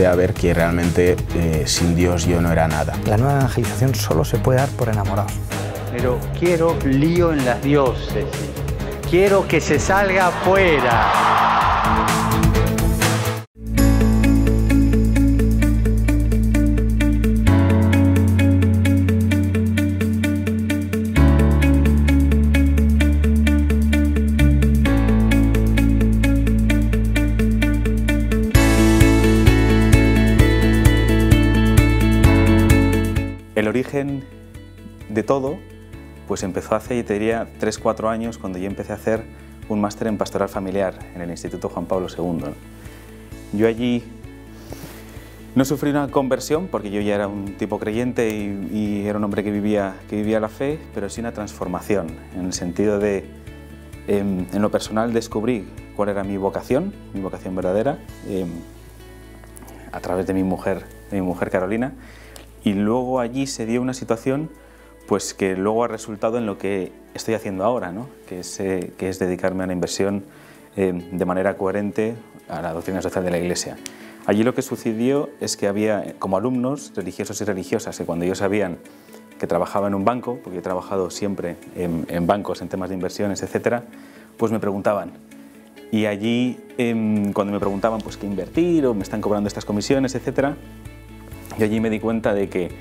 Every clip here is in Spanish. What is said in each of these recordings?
empecé a ver que realmente sin Dios yo no era nada. La nueva evangelización solo se puede dar por enamorados. Pero quiero lío en las diócesis. Quiero que se salga afuera. El origen de todo pues empezó hace, te diría, 3-4 años, cuando yo empecé a hacer un máster en pastoral familiar en el Instituto Juan Pablo II. Yo allí no sufrí una conversión, porque yo ya era un tipo creyente y era un hombre que vivía la fe, pero sí una transformación, en el sentido de, en lo personal, descubrí cuál era mi vocación verdadera, a través de mi mujer Carolina. Y luego allí se dio una situación pues, que luego ha resultado en lo que estoy haciendo ahora, ¿no? que es dedicarme a la inversión de manera coherente a la doctrina social de la Iglesia. Allí lo que sucedió es que había como alumnos religiosos y religiosas que cuando ellos sabían que trabajaba en un banco, porque he trabajado siempre en bancos, en temas de inversiones, etcétera, pues me preguntaban. Y allí, cuando me preguntaban pues, qué invertir o me están cobrando estas comisiones, etcétera, yo allí me di cuenta de que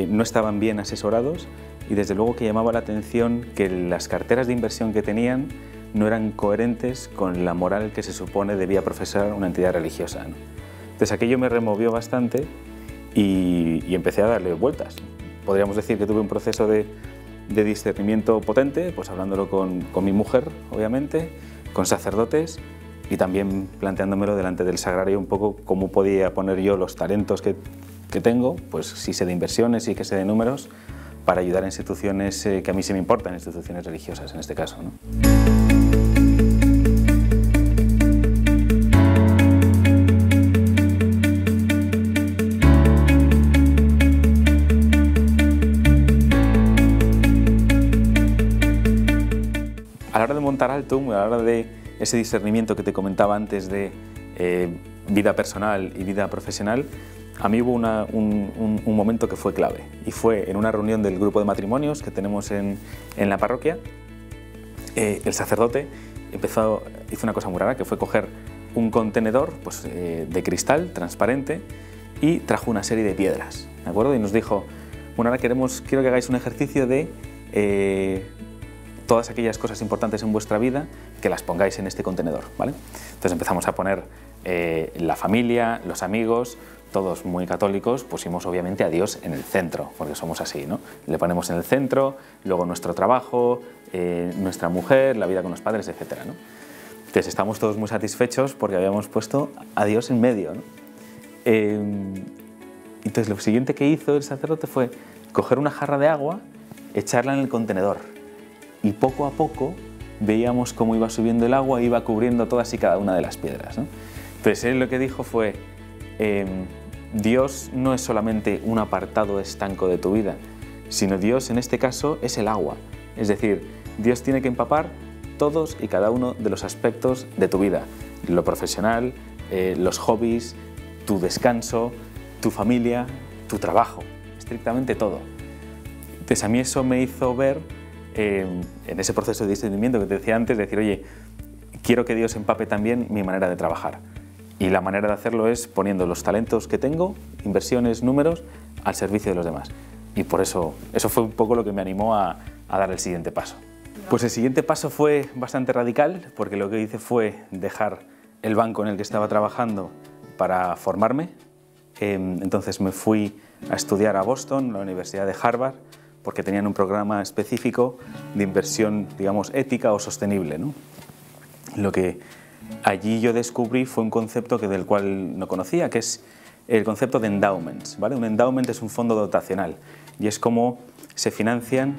no estaban bien asesorados y desde luego que llamaba la atención que las carteras de inversión que tenían no eran coherentes con la moral que se supone debía profesar una entidad religiosa, ¿no? Entonces aquello me removió bastante y empecé a darle vueltas. Podríamos decir que tuve un proceso de discernimiento potente, pues hablándolo con mi mujer, obviamente, con sacerdotes, y también planteándomelo delante del sagrario un poco cómo podía poner yo los talentos que tengo, pues sí sé de inversiones y que sé de números, para ayudar a instituciones que a mí sí me importan, instituciones religiosas en este caso, ¿no? A la hora de montar Altum, a la hora de ese discernimiento que te comentaba antes de vida personal y vida profesional, a mí hubo un momento que fue clave, y fue en una reunión del grupo de matrimonios que tenemos en la parroquia. El sacerdote hizo una cosa muy rara, que fue coger un contenedor pues, de cristal transparente y trajo una serie de piedras, ¿de acuerdo? Y nos dijo, bueno, ahora quiero que hagáis un ejercicio de todas aquellas cosas importantes en vuestra vida, que las pongáis en este contenedor, ¿vale? Entonces empezamos a poner la familia, los amigos, todos muy católicos, pusimos obviamente a Dios en el centro, porque somos así, ¿no? Le ponemos en el centro, luego nuestro trabajo, nuestra mujer, la vida con los padres, etcétera, ¿no? Entonces estamos todos muy satisfechos porque habíamos puesto a Dios en medio, ¿no? Entonces lo siguiente que hizo el sacerdote fue coger una jarra de agua, echarla en el contenedor, y poco a poco veíamos cómo iba subiendo el agua e iba cubriendo todas y cada una de las piedras, ¿no? Entonces él lo que dijo fue, Dios no es solamente un apartado estanco de tu vida, sino Dios en este caso es el agua. Es decir, Dios tiene que empapar todos y cada uno de los aspectos de tu vida, lo profesional, los hobbies, tu descanso, tu familia, tu trabajo, estrictamente todo. Entonces a mí eso me hizo ver en ese proceso de discernimiento que te decía antes, decir, oye, quiero que Dios empape también mi manera de trabajar. Y la manera de hacerlo es poniendo los talentos que tengo, inversiones, números, al servicio de los demás. Y por eso fue un poco lo que me animó a dar el siguiente paso. Pues el siguiente paso fue bastante radical, porque lo que hice fue dejar el banco en el que estaba trabajando para formarme. Entonces me fui a estudiar a Boston, la Universidad de Harvard, porque tenían un programa específico de inversión, digamos, ética o sostenible, ¿no? Lo que allí yo descubrí fue un concepto del cual no conocía, que es el concepto de endowments, ¿vale? Un endowment es un fondo dotacional y es como se financian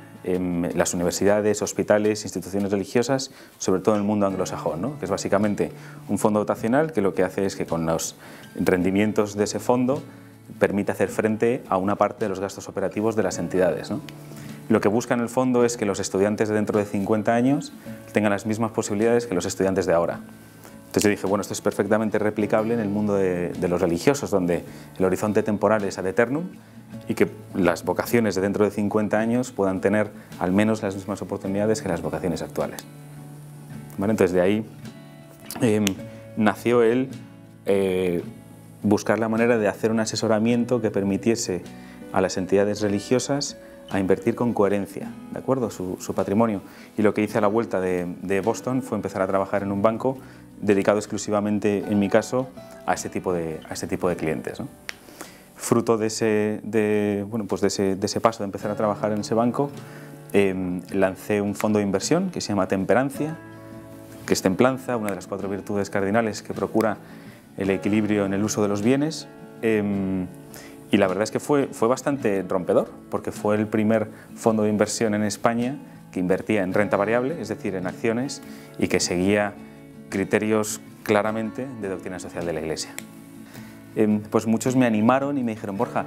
las universidades, hospitales, instituciones religiosas, sobre todo en el mundo anglosajón, ¿no? Que es básicamente un fondo dotacional que lo que hace es que con los rendimientos de ese fondo permite hacer frente a una parte de los gastos operativos de las entidades, ¿no? Lo que busca en el fondo es que los estudiantes de dentro de 50 años tengan las mismas posibilidades que los estudiantes de ahora. Entonces yo dije, bueno, esto es perfectamente replicable en el mundo de los religiosos, donde el horizonte temporal es ad eternum y que las vocaciones de dentro de 50 años puedan tener al menos las mismas oportunidades que las vocaciones actuales. ¿Vale? Entonces de ahí nació el buscar la manera de hacer un asesoramiento que permitiese a las entidades religiosas a invertir con coherencia, ¿de acuerdo?, su patrimonio. Y lo que hice a la vuelta de Boston fue empezar a trabajar en un banco dedicado exclusivamente, en mi caso, a este tipo de clientes, ¿no? Fruto de ese paso de empezar a trabajar en ese banco, lancé un fondo de inversión que se llama Temperancia, que es templanza, una de las 4 virtudes cardinales que procura el equilibrio en el uso de los bienes. Y la verdad es que fue bastante rompedor, porque fue el primer fondo de inversión en España que invertía en renta variable, es decir, en acciones, y que seguía criterios claramente de doctrina social de la Iglesia. Pues muchos me animaron y me dijeron, Borja,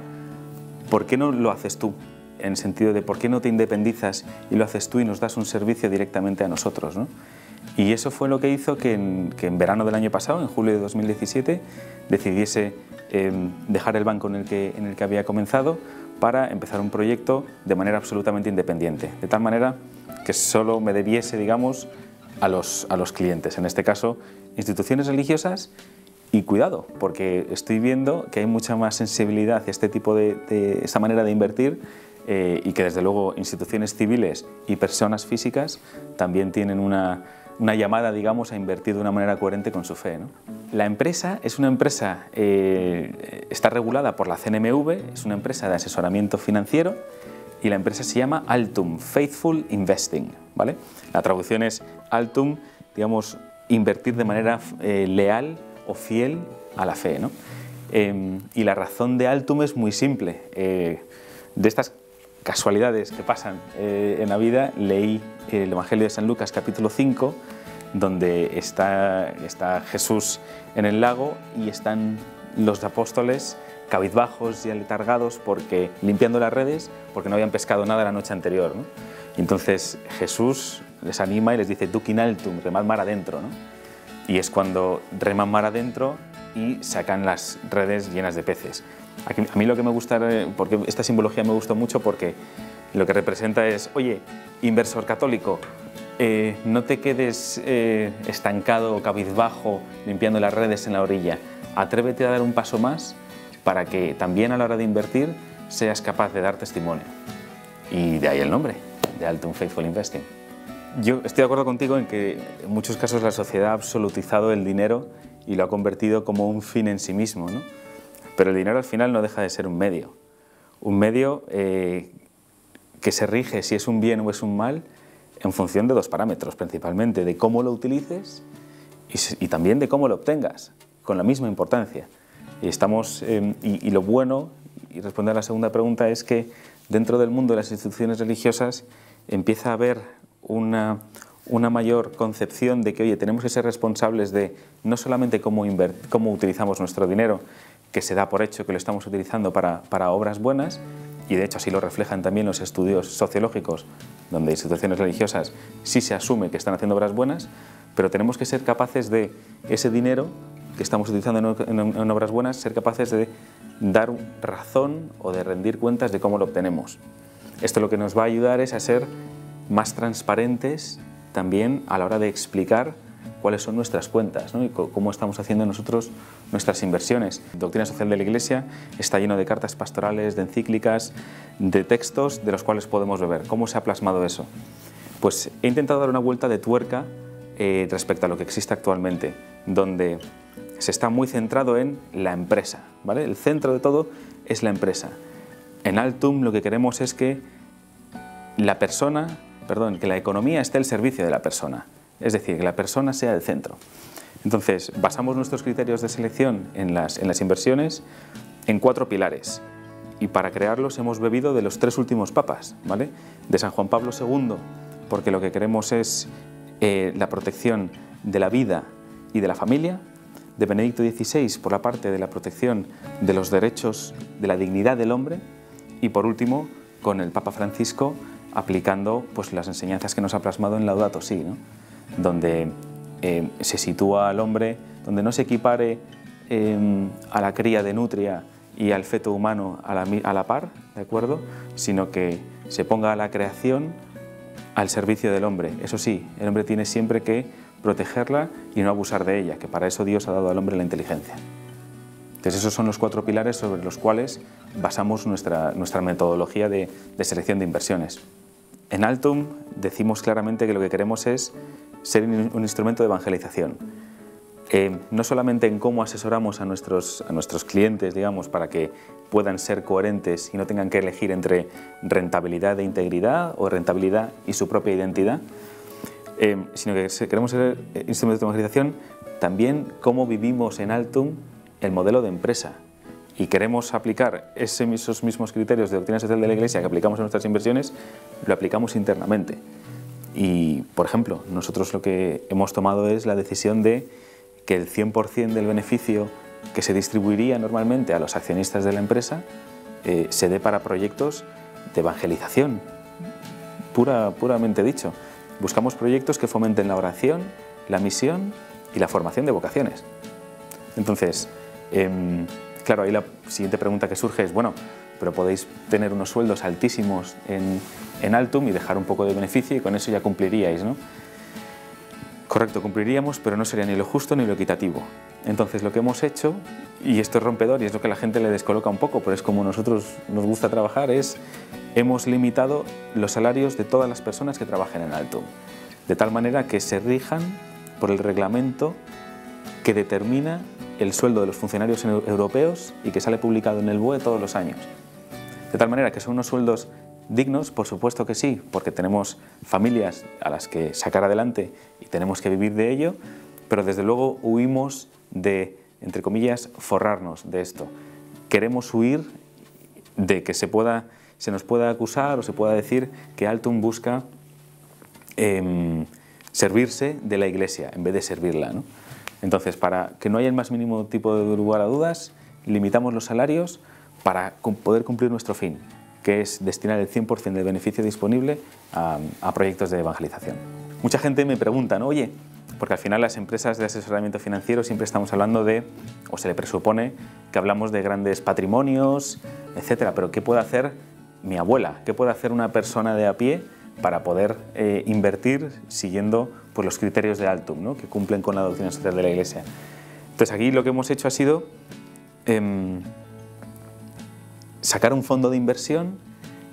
¿por qué no lo haces tú? En el sentido de, ¿por qué no te independizas y lo haces tú y nos das un servicio directamente a nosotros, ¿no? Y eso fue lo que hizo que en verano del año pasado, en julio de 2017, decidiese dejar el banco en el que había comenzado para empezar un proyecto de manera absolutamente independiente, de tal manera que solo me debiese, digamos, a los clientes, en este caso instituciones religiosas. Y cuidado, porque estoy viendo que hay mucha más sensibilidad hacia este tipo esta manera de invertir, y que desde luego instituciones civiles y personas físicas también tienen una llamada, digamos, a invertir de una manera coherente con su fe, ¿no? La empresa es una empresa, está regulada por la CNMV, es una empresa de asesoramiento financiero, y la empresa se llama Altum, Faithful Investing, ¿vale? La traducción es Altum, digamos, invertir de manera leal o fiel a la fe, ¿no? Y la razón de Altum es muy simple. De estas casualidades que pasan en la vida, leí el Evangelio de San Lucas capítulo 5, donde está Jesús en el lago y están los apóstoles cabizbajos y aletargados limpiando las redes porque no habían pescado nada la noche anterior, ¿no? Y entonces Jesús les anima y les dice, duc in altum, remad mar adentro, ¿no? Y es cuando reman mar adentro y sacan las redes llenas de peces. A mí lo que me gusta, porque esta simbología me gustó mucho, porque lo que representa es, oye, inversor católico, no te quedes estancado o cabizbajo limpiando las redes en la orilla, atrévete a dar un paso más para que también a la hora de invertir seas capaz de dar testimonio. Y de ahí el nombre, de Altum Faithful Investing. Yo estoy de acuerdo contigo en que en muchos casos la sociedad ha absolutizado el dinero y lo ha convertido como un fin en sí mismo, ¿no? Pero el dinero al final no deja de ser un medio que se rige si es un bien o es un mal en función de 2 parámetros principalmente, de cómo lo utilices y también de cómo lo obtengas, con la misma importancia. Y lo bueno, y responder a la segunda pregunta, es que dentro del mundo de las instituciones religiosas empieza a haber una mayor concepción de que, oye, tenemos que ser responsables de no solamente cómo utilizamos nuestro dinero, que se da por hecho que lo estamos utilizando para obras buenas, y de hecho así lo reflejan también los estudios sociológicos, donde instituciones religiosas sí se asume que están haciendo obras buenas, pero tenemos que ser capaces de ese dinero que estamos utilizando en obras buenas, ser capaces de dar razón o de rendir cuentas de cómo lo obtenemos. Esto lo que nos va a ayudar es a ser más transparentes también a la hora de explicar cuáles son nuestras cuentas, ¿no? Y cómo estamos haciendo nosotros nuestras inversiones. La doctrina social de la Iglesia está lleno de cartas pastorales, de encíclicas, de textos de los cuales podemos beber. ¿Cómo se ha plasmado eso? Pues he intentado dar una vuelta de tuerca respecto a lo que existe actualmente, donde se está muy centrado en la empresa, ¿vale? El centro de todo es la empresa. En Altum lo que queremos es que que la economía esté al servicio de la persona, es decir, que la persona sea el centro. Entonces, basamos nuestros criterios de selección en las inversiones en 4 pilares, y para crearlos hemos bebido de los 3 últimos papas, ¿vale? De San Juan Pablo II, porque lo que queremos es la protección de la vida y de la familia, de Benedicto XVI por la parte de la protección de los derechos, de la dignidad del hombre, y por último, con el Papa Francisco, aplicando pues las enseñanzas que nos ha plasmado en Laudato Si, ¿no? Donde se sitúa al hombre, donde no se equipare a la cría de nutria y al feto humano a la par, ¿de acuerdo? Sino que se ponga a la creación al servicio del hombre. Eso sí, el hombre tiene siempre que protegerla y no abusar de ella, que para eso Dios ha dado al hombre la inteligencia. Entonces esos son los 4 pilares sobre los cuales basamos nuestra metodología de selección de inversiones. En Altum decimos claramente que lo que queremos es ser un instrumento de evangelización. No solamente en cómo asesoramos a nuestros clientes, digamos, para que puedan ser coherentes y no tengan que elegir entre rentabilidad e integridad o rentabilidad y su propia identidad, sino que queremos ser instrumentos de evangelización también cómo vivimos en Altum el modelo de empresa. Y queremos aplicar esos mismos criterios de doctrina social de la Iglesia que aplicamos en nuestras inversiones, lo aplicamos internamente. Y, por ejemplo, nosotros lo que hemos tomado es la decisión de que el 100% del beneficio que se distribuiría normalmente a los accionistas de la empresa se dé para proyectos de evangelización, puramente dicho. Buscamos proyectos que fomenten la oración, la misión y la formación de vocaciones. Entonces, claro, ahí la siguiente pregunta que surge es, bueno, pero podéis tener unos sueldos altísimos en Altum y dejar un poco de beneficio y con eso ya cumpliríais, ¿no? Correcto, cumpliríamos, pero no sería ni lo justo ni lo equitativo. Entonces lo que hemos hecho, y esto es rompedor y es lo que a la gente le descoloca un poco, pero es como nosotros nos gusta trabajar, es hemos limitado los salarios de todas las personas que trabajen en Altum, de tal manera que se rijan por el reglamento que determina el sueldo de los funcionarios europeos y que sale publicado en el BOE todos los años. De tal manera que son unos sueldos dignos, por supuesto que sí, porque tenemos familias a las que sacar adelante y tenemos que vivir de ello, pero desde luego huimos de, entre comillas, forrarnos de esto. Queremos huir de que se nos pueda acusar o se pueda decir que Altum busca servirse de la Iglesia en vez de servirla, ¿no? Entonces, para que no haya el más mínimo tipo de lugar a dudas, limitamos los salarios para poder cumplir nuestro fin, que es destinar el 100% del beneficio disponible a proyectos de evangelización. Mucha gente me pregunta, ¿no? Oye, porque al final las empresas de asesoramiento financiero siempre estamos hablando de, o se le presupone, que hablamos de grandes patrimonios, etcétera, pero ¿qué puede hacer mi abuela? ¿Qué puede hacer una persona de a pie para poder invertir siguiendo pues, los criterios de Altum, ¿no? Que cumplen con la doctrina social de la Iglesia? Entonces aquí lo que hemos hecho ha sido sacar un fondo de inversión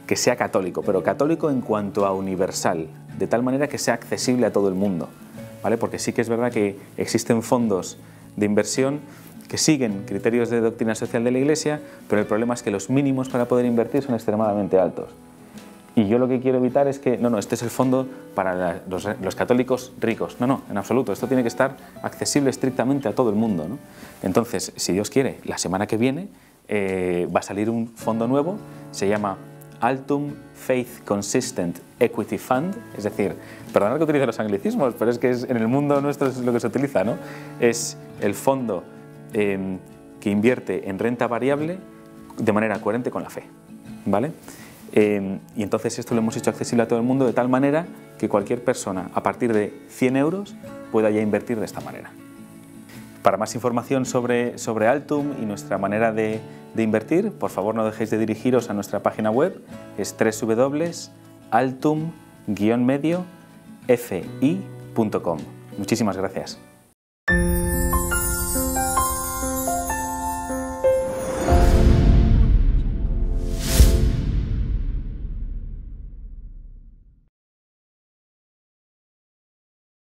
que sea católico, pero católico en cuanto a universal, de tal manera que sea accesible a todo el mundo, ¿vale? Porque sí que es verdad que existen fondos de inversión que siguen criterios de doctrina social de la Iglesia, pero el problema es que los mínimos para poder invertir son extremadamente altos. Y yo lo que quiero evitar es que, no, este es el fondo para los católicos ricos. No, en absoluto, esto tiene que estar accesible estrictamente a todo el mundo, ¿no? Entonces, si Dios quiere, la semana que viene va a salir un fondo nuevo, se llama Altum Faith Consistent Equity Fund, es decir, perdonad que utilice los anglicismos, pero es que en el mundo nuestro es lo que se utiliza, ¿no? Es el fondo que invierte en renta variable de manera coherente con la fe, ¿vale? Y entonces esto lo hemos hecho accesible a todo el mundo de tal manera que cualquier persona a partir de 100 euros pueda ya invertir de esta manera. Para más información sobre Altum y nuestra manera de invertir, por favor no dejéis de dirigiros a nuestra página web, es www.altum-mediofi.com. Muchísimas gracias.